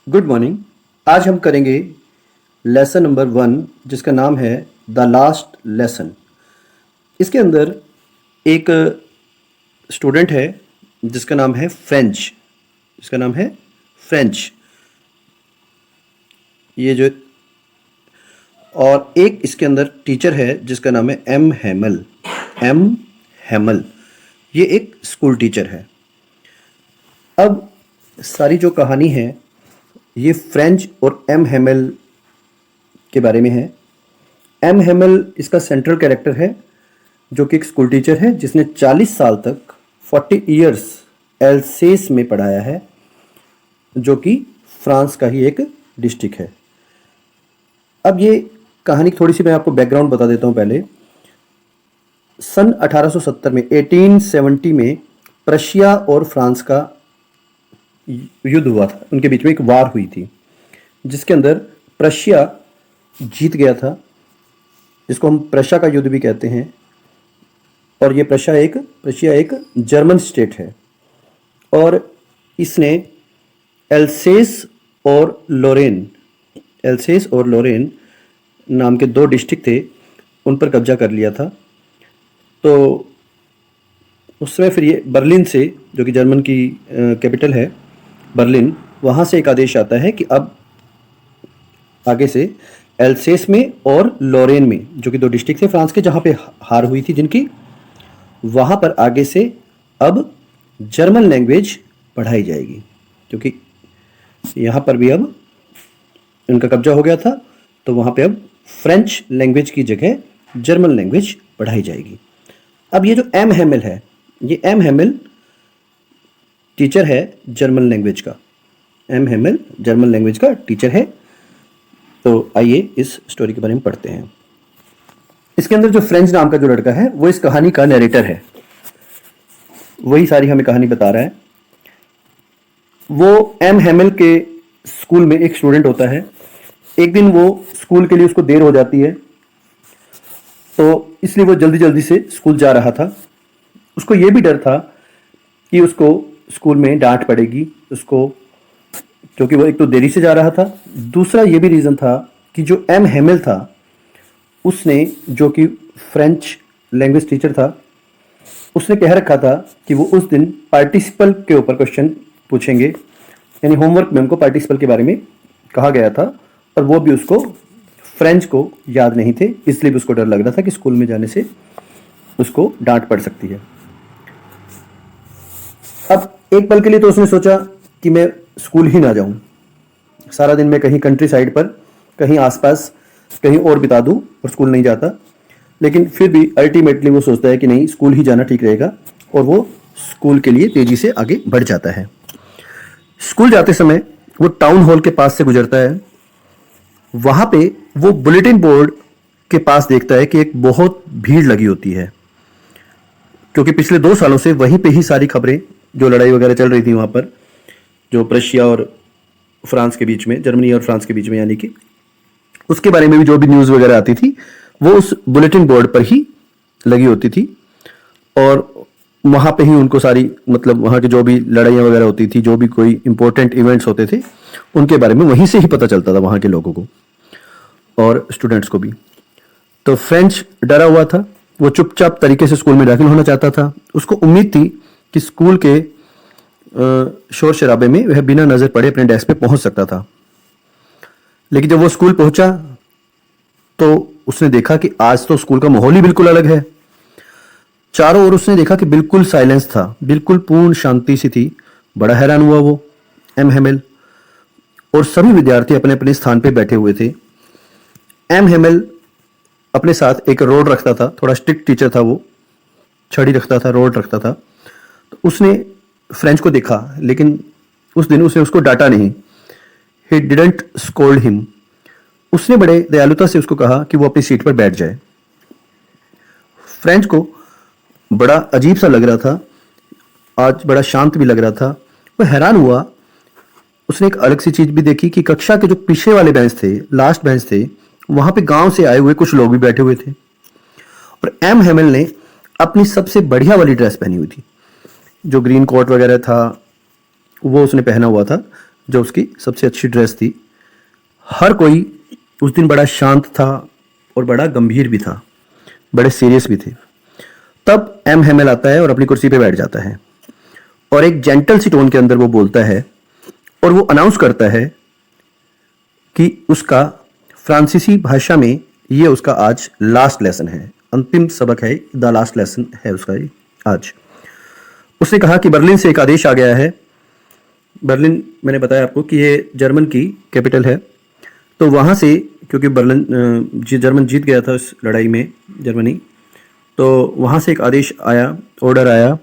Good morning. आज हम करेंगे लेसन नंबर 1 जिसका नाम है द लास्ट लेसन। इसके अंदर एक स्टूडेंट है जिसका नाम है फ्रेंच। ये जो और एक इसके अंदर टीचर है जिसका नाम है एम हैमल। ये एक स्कूल टीचर है। अब सारी जो कहानी है ये फ्रेंच और एम हैमल के बारे में है। एम हैमल इसका सेंट्रल कैरेक्टर है जो कि एक स्कूल टीचर है जिसने 40 साल तक 40 इयर्स एल्सेस में पढ़ाया है, जो कि फ्रांस का ही एक डिस्ट्रिक्ट है। अब ये कहानी थोड़ी सी मैं आपको बैकग्राउंड बता देता हूँ। पहले सन 1870 में 1870 में प्रशिया और फ्रांस का युद्ध हुआ था। उनके बीच में एक वार हुई थी जिसके अंदर प्रशिया जीत गया था, जिसको हम प्रशिया का युद्ध भी कहते हैं। और ये प्रशिया एक जर्मन स्टेट है और इसने एल्सेस और लोरेन नाम के 2 डिस्ट्रिक्ट थे, उन पर कब्जा कर लिया था। तो उस समय फिर ये बर्लिन से, जो कि जर्मन की कैपिटल है बर्लिन, वहाँ से एक आदेश आता है कि अब आगे से एल्सेस में और लोरेन में, जो कि 2 डिस्ट्रिक्ट थे फ्रांस के जहाँ पे हार हुई थी जिनकी, वहाँ पर आगे से अब जर्मन लैंग्वेज पढ़ाई जाएगी, क्योंकि यहाँ पर भी अब उनका कब्जा हो गया था। तो वहाँ पे अब फ्रेंच लैंग्वेज की जगह जर्मन लैंग्वेज पढ़ाई जाएगी। अब ये जो एम हैमल है, ये एम हैमल टीचर है जर्मन लैंग्वेज का। एम हैमल जर्मन लैंग्वेज का टीचर है। तो आइए इस स्टोरी के बारे में पढ़ते हैं। इसके अंदर जो फ्रेंच नाम का जो लड़का है वो इस कहानी का नरेटर है, वही सारी हमें कहानी बता रहा है। वो एम हैमल के स्कूल में एक स्टूडेंट होता है। एक दिन वो स्कूल के लिए उसको देर हो जाती है, तो इसलिए वो जल्दी जल्दी से स्कूल जा रहा था। उसको ये भी डर था कि उसको स्कूल में डांट पड़ेगी उसको, क्योंकि वो एक तो देरी से जा रहा था, दूसरा ये भी रीज़न था कि जो एम हैमल था उसने, जो कि फ्रेंच लैंग्वेज टीचर था, उसने कह रखा था कि वो उस दिन पार्टिसिपल के ऊपर क्वेश्चन पूछेंगे, यानी होमवर्क में उनको पार्टिसिपल के बारे में कहा गया था। और वो भी उसको फ्रेंच को याद नहीं थे, इसलिए भी उसको डर लग रहा था कि स्कूल में जाने से उसको डांट पड़ सकती है। अब एक पल के लिए तो उसने सोचा कि मैं स्कूल ही ना जाऊं, सारा दिन मैं कहीं कंट्री साइड पर, कहीं आसपास कहीं और बिता दूं और स्कूल नहीं जाता। लेकिन फिर भी अल्टीमेटली वो सोचता है कि नहीं, स्कूल ही जाना ठीक रहेगा, और वो स्कूल के लिए तेजी से आगे बढ़ जाता है। स्कूल जाते समय वो टाउन हॉल के पास से गुजरता है। वहां पे वो बुलेटिन बोर्ड के पास देखता है कि एक बहुत भीड़ लगी होती है, क्योंकि पिछले 2 सालों से वहीं पे ही सारी खबरें, जो लड़ाई वगैरह चल रही थी वहां पर, जो प्रशिया और फ्रांस के बीच में, जर्मनी और फ्रांस के बीच में, यानी कि उसके बारे में भी जो भी न्यूज़ वगैरह आती थी वो उस बुलेटिन बोर्ड पर ही लगी होती थी। और वहाँ पे ही उनको सारी, मतलब वहाँ की जो भी लड़ाइयाँ वगैरह होती थी, जो भी कोई इंपॉर्टेंट इवेंट्स होते थे, उनके बारे में वहीं से ही पता चलता था वहाँ के लोगों को और स्टूडेंट्स को भी। तो फ्रेंच डरा हुआ था, वो चुपचाप तरीके से स्कूल में दाखिल होना चाहता था। उसको उम्मीद थी कि स्कूल के शोर शराबे में वह बिना नज़र पड़े अपने डेस्क पे पहुंच सकता था। लेकिन जब वो स्कूल पहुंचा तो उसने देखा कि आज तो स्कूल का माहौल ही बिल्कुल अलग है। चारों ओर उसने देखा कि बिल्कुल साइलेंस था, बिल्कुल पूर्ण शांति सी थी। बड़ा हैरान हुआ वो एम हैमल, और सभी विद्यार्थी अपने अपने स्थान पे बैठे हुए थे। एम हैमल अपने साथ एक रोड रखता था, थोड़ा स्ट्रिक्ट टीचर था वो, छड़ी रखता था, रोड रखता था। तो उसने फ्रेंच को देखा, लेकिन उस दिन उसने उसको डांटा नहीं। He didn't scold him. उसने बड़े दयालुता से उसको कहा कि वो अपनी सीट पर बैठ जाए। फ्रेंच को बड़ा अजीब सा लग रहा था, आज बड़ा शांत भी लग रहा था। वो हैरान हुआ। उसने एक अलग सी चीज भी देखी कि कक्षा के जो पीछे वाले बेंच थे, लास्ट बेंच थे, वहां पे गांव से आए हुए कुछ लोग भी बैठे हुए थे। और एम हैमल ने अपनी सबसे बढ़िया वाली ड्रेस पहनी हुई थी, जो ग्रीन कोट वगैरह था वो उसने पहना हुआ था, जो उसकी सबसे अच्छी ड्रेस थी। हर कोई उस दिन बड़ा शांत था और बड़ा गंभीर भी था, बड़े सीरियस भी थे। तब एम हेमेल आता है और अपनी कुर्सी पे बैठ जाता है और एक जेंटल सी टोन के अंदर वो बोलता है और वो अनाउंस करता है कि उसका फ्रांसीसी भाषा में ये उसका आज लास्ट लेसन है, अंतिम सबक है, द लास्ट लेसन है उसका ये आज। उसने कहा कि बर्लिन से एक आदेश आ गया है। बर्लिन, मैंने बताया आपको कि ये जर्मन की कैपिटल है, तो वहाँ से, क्योंकि जर्मन जीत गया था इस लड़ाई में जर्मनी, तो वहाँ से एक आदेश आया, ऑर्डर आया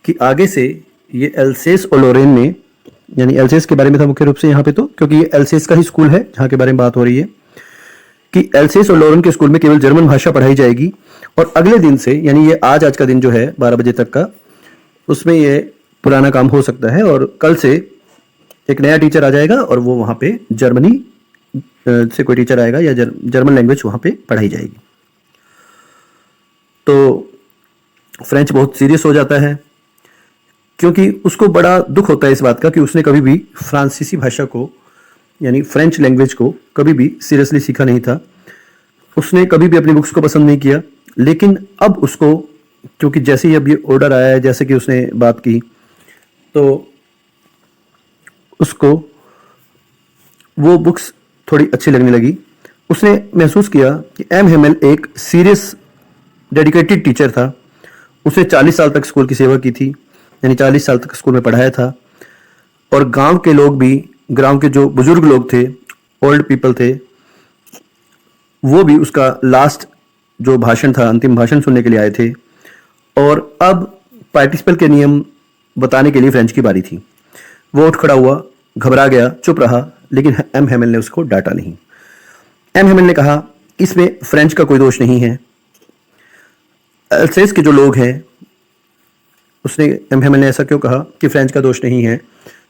कि आगे से ये एल्सेस और लोरेन में, यानी एल्सेस के बारे में था मुख्य रूप से यहाँ पे, तो क्योंकि ये एल्सेस का ही स्कूल है जहाँ के बारे में बात हो रही है, कि एल्सेस और लोरेन के स्कूल में केवल जर्मन भाषा पढ़ाई जाएगी। और अगले दिन से, यानी ये आज का दिन जो है 12 बजे तक का, उसमें ये पुराना काम हो सकता है और कल से एक नया टीचर आ जाएगा और वो वहाँ पे जर्मनी से कोई टीचर आएगा या जर्मन लैंग्वेज वहाँ पे पढ़ाई जाएगी। तो फ्रेंच बहुत सीरियस हो जाता है, क्योंकि उसको बड़ा दुख होता है इस बात का कि उसने कभी भी फ्रांसीसी भाषा को, यानी फ्रेंच लैंग्वेज को कभी भी सीरियसली सीखा नहीं था। उसने कभी भी अपनी बुक्स को पसंद नहीं किया, लेकिन अब उसको, क्योंकि जैसे ही अब ये ऑर्डर आया है, जैसे कि उसने बात की, तो उसको वो बुक्स थोड़ी अच्छी लगने लगी। उसने महसूस किया कि एम हेमेल एक सीरियस डेडिकेटेड टीचर था। उसने 40 साल तक स्कूल की सेवा की थी, यानी 40 साल तक स्कूल में पढ़ाया था। और गांव के लोग भी, गांव के जो बुजुर्ग लोग थे, ओल्ड पीपल थे, वो भी उसका लास्ट जो भाषण था, अंतिम भाषण सुनने के लिए आए थे। और अब पार्टिसिपल के नियम बताने के लिए फ्रेंच की बारी थी। वो उठ खड़ा हुआ, घबरा गया, चुप रहा, लेकिन एम हेमेल ने उसको डांटा नहीं। एम हेमेल ने कहा, इसमें फ्रेंच का कोई दोष नहीं है। एल्सेस के जो लोग हैं, उसने, एम हेमेल ने ऐसा क्यों कहा कि फ्रेंच का दोष नहीं है,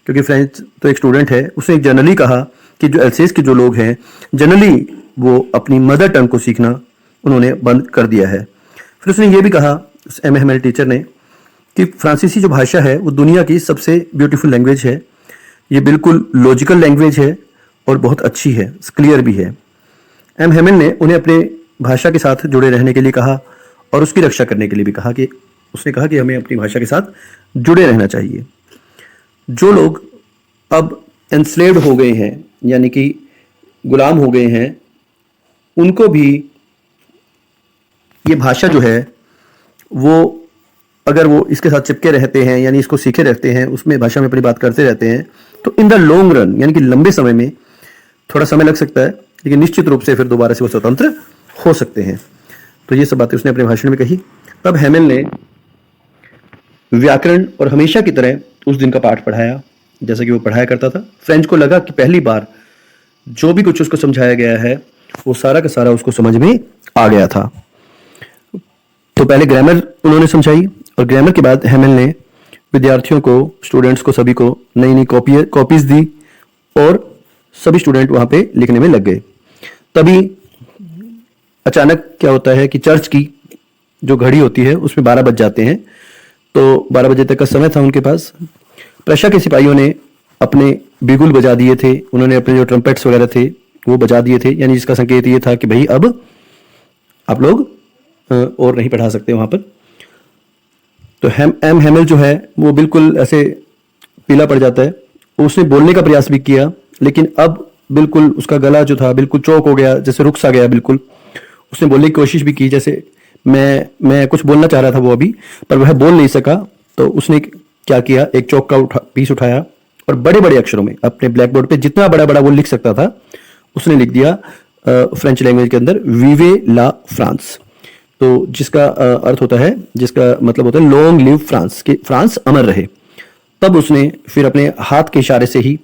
क्योंकि फ्रेंच तो एक स्टूडेंट है। उसने जनरली कहा कि जो एल्सेस के जो लोग हैं, जनरली वो अपनी मदर टंग को सीखना उन्होंने बंद कर दिया है। फिर उसने ये भी कहा, उस एम हेमेल टीचर ने, कि फ्रांसीसी जो भाषा है वो दुनिया की सबसे ब्यूटीफुल लैंग्वेज है। ये बिल्कुल लॉजिकल लैंग्वेज है और बहुत अच्छी है, क्लियर भी है। एम हेमेल ने उन्हें अपने भाषा के साथ जुड़े रहने के लिए कहा और उसकी रक्षा करने के लिए भी कहा, कि उसने कहा कि हमें अपनी भाषा के साथ जुड़े रहना चाहिए। जो लोग अब एंस्लेव्ड हो गए हैं, यानी कि गुलाम हो गए हैं, उनको भी ये भाषा जो है वो, अगर वो इसके साथ चिपके रहते हैं, यानी इसको सीखे रहते हैं, उसमें भाषा में अपनी बात करते रहते हैं, तो इन द लॉन्ग रन, यानी कि लंबे समय में, थोड़ा समय लग सकता है लेकिन निश्चित रूप से फिर दोबारा से वो स्वतंत्र हो सकते हैं। तो ये सब बातें उसने अपने भाषण में कही। तब हेमेल ने व्याकरण और हमेशा की तरह उस दिन का पाठ पढ़ाया जैसा कि वो पढ़ाया करता था। फ्रेंच को लगा कि पहली बार जो भी कुछ उसको समझाया गया है वो सारा का सारा उसको समझ में आ गया था। तो पहले ग्रामर उन्होंने समझाई और ग्रामर के बाद हेमेल ने विद्यार्थियों को, स्टूडेंट्स को, सभी को नई नई कॉपीज दी और सभी स्टूडेंट वहां पे लिखने में लग गए। तभी अचानक क्या होता है कि चर्च की जो घड़ी होती है उसमें 12 बज जाते हैं। तो 12 बजे तक का समय था उनके पास। प्रशा के सिपाहियों ने अपने बिगुल बजा दिए थे, उन्होंने अपने जो ट्रम्पेट्स वगैरह थे वो बजा दिए थे, यानी जिसका संकेत ये था कि भाई अब आप लोग और नहीं पढ़ा सकते वहां पर। तो एम हेमेल जो है वो बिल्कुल ऐसे पीला पड़ जाता है। उसने बोलने का प्रयास भी किया लेकिन अब बिल्कुल उसका गला जो था बिल्कुल चौक हो गया, जैसे रुक सा गया बिल्कुल। उसने बोलने की कोशिश भी की, जैसे मैं कुछ बोलना चाह रहा था वो अभी, पर वह बोल नहीं सका। तो उसने क्या किया, एक चौक का पीस उठाया और बड़े बड़े अक्षरों में अपने ब्लैक बोर्ड पे जितना बड़ा बड़ा वो लिख सकता था उसने लिख दिया फ्रेंच लैंग्वेज के अंदर, वीवे ला फ्रांस। तो जिसका अर्थ होता है, जिसका मतलब होता है लॉन्ग लिव फ्रांस, कि फ्रांस अमर रहे। तब उसने फिर अपने हाथ के इशारे से ही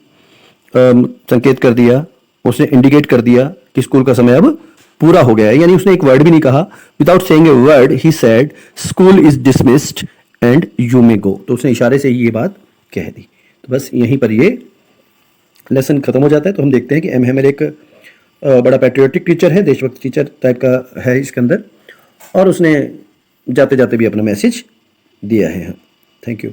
संकेत कर दिया, उसने इंडिकेट कर दिया कि स्कूल का समय अब पूरा हो गया है। यानी उसने एक वर्ड भी नहीं कहा, without saying a word he said school is dismissed and you may go. तो उसने इशारे से ही ये बात कह दी। तो बस यहीं पर ये लेसन खत्म हो जाता है। तो हम देखते हैं कि एम हेमेल एक बड़ा पैट्रियोटिक टीचर है, देशभक्त टीचर टाइप का है इसके अंदर, और उसने जाते जाते भी अपना मैसेज दिया है। Thank you.